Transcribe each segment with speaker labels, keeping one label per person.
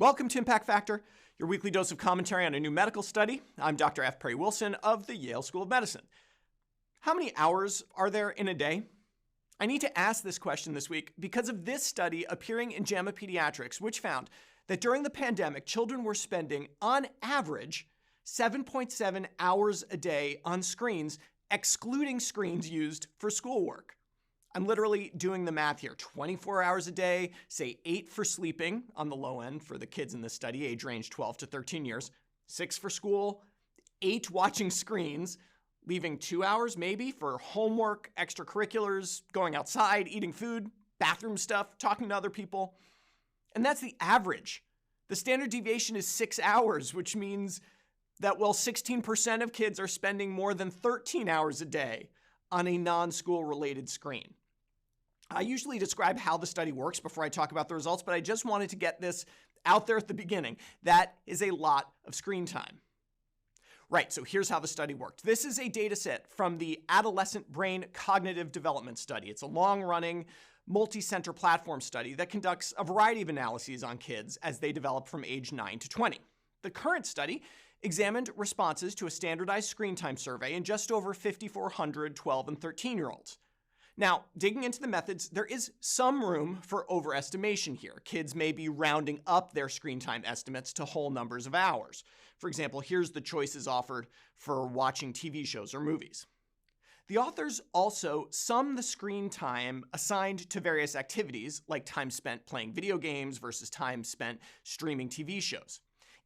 Speaker 1: Welcome to Impact Factor, your weekly dose of commentary on a new medical study. I'm Dr. F. Perry Wilson of the Yale School of Medicine. How many hours are there in a day? I need to ask this question this week because of this study appearing in JAMA Pediatrics, which found that during the pandemic, children were spending, on average, 7.7 hours a day on screens, excluding screens used for schoolwork. I'm literally doing the math here. 24 hours a day, say 8 for sleeping on the low end for the kids in this study, age range 12 to 13 years, 6 for school, 8 watching screens, leaving 2 hours maybe for homework, extracurriculars, going outside, eating food, bathroom stuff, talking to other people. And that's the average. The standard deviation is 6 hours, which means that, 16% of kids are spending more than 13 hours a day on a non-school related screen. I usually describe how the study works before I talk about the results, but I just wanted to get this out there at the beginning. That is a lot of screen time. Right, so here's how the study worked. This is a data set from the Adolescent Brain Cognitive Development Study. It's a long-running, multi-center platform study that conducts a variety of analyses on kids as they develop from age 9 to 20. The current study examined responses to a standardized screen time survey in just over 5,400 12 and 13-year-olds. Now, digging into the methods, there is some room for overestimation here. Kids may be rounding up their screen time estimates to whole numbers of hours. For example, here's the choices offered for watching TV shows or movies. The authors also sum the screen time assigned to various activities, like time spent playing video games versus time spent streaming TV shows.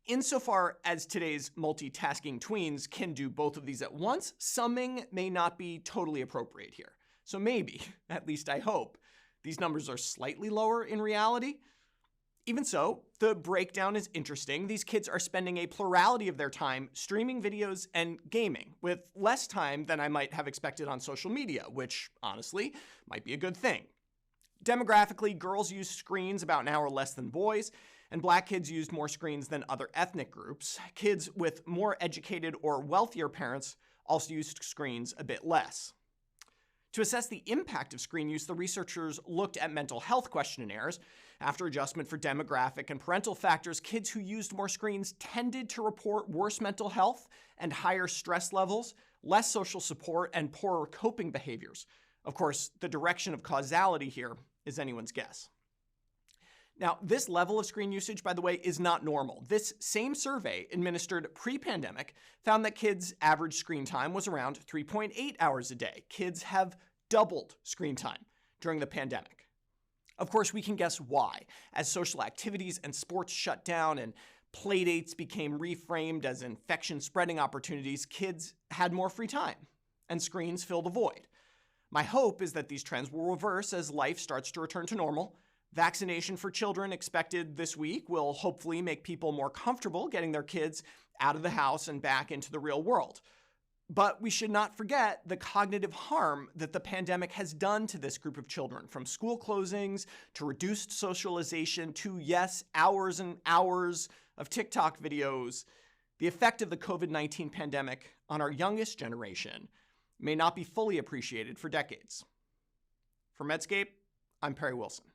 Speaker 1: Insofar as today's multitasking tweens can do both of these at once, summing may not be totally appropriate here. So maybe, at least I hope, these numbers are slightly lower in reality. Even so, the breakdown is interesting. These kids are spending a plurality of their time streaming videos and gaming, with less time than I might have expected on social media, which, honestly, might be a good thing. Demographically, girls use screens about an hour less than boys, and Black kids used more screens than other ethnic groups. Kids with more educated or wealthier parents also used screens a bit less. To assess the impact of screen use, the researchers looked at mental health questionnaires. After adjustment for demographic and parental factors, kids who used more screens tended to report worse mental health and higher stress levels, less social support, and poorer coping behaviors. Of course, the direction of causality here is anyone's guess. Now, this level of screen usage, by the way, is not normal. This same survey, administered pre-pandemic, found that kids' average screen time was around 3.8 hours a day. Kids have doubled screen time during the pandemic. Of course, we can guess why. As social activities and sports shut down and playdates became reframed as infection spreading opportunities, kids had more free time, and screens filled the void. My hope is that these trends will reverse as life starts to return to normal. Vaccination for children expected this week will hopefully make people more comfortable getting their kids out of the house and back into the real world. But we should not forget the cognitive harm that the pandemic has done to this group of children, from school closings to reduced socialization to, yes, hours and hours of TikTok videos. The effect of the COVID-19 pandemic on our youngest generation may not be fully appreciated for decades. For Medscape, I'm Perry Wilson.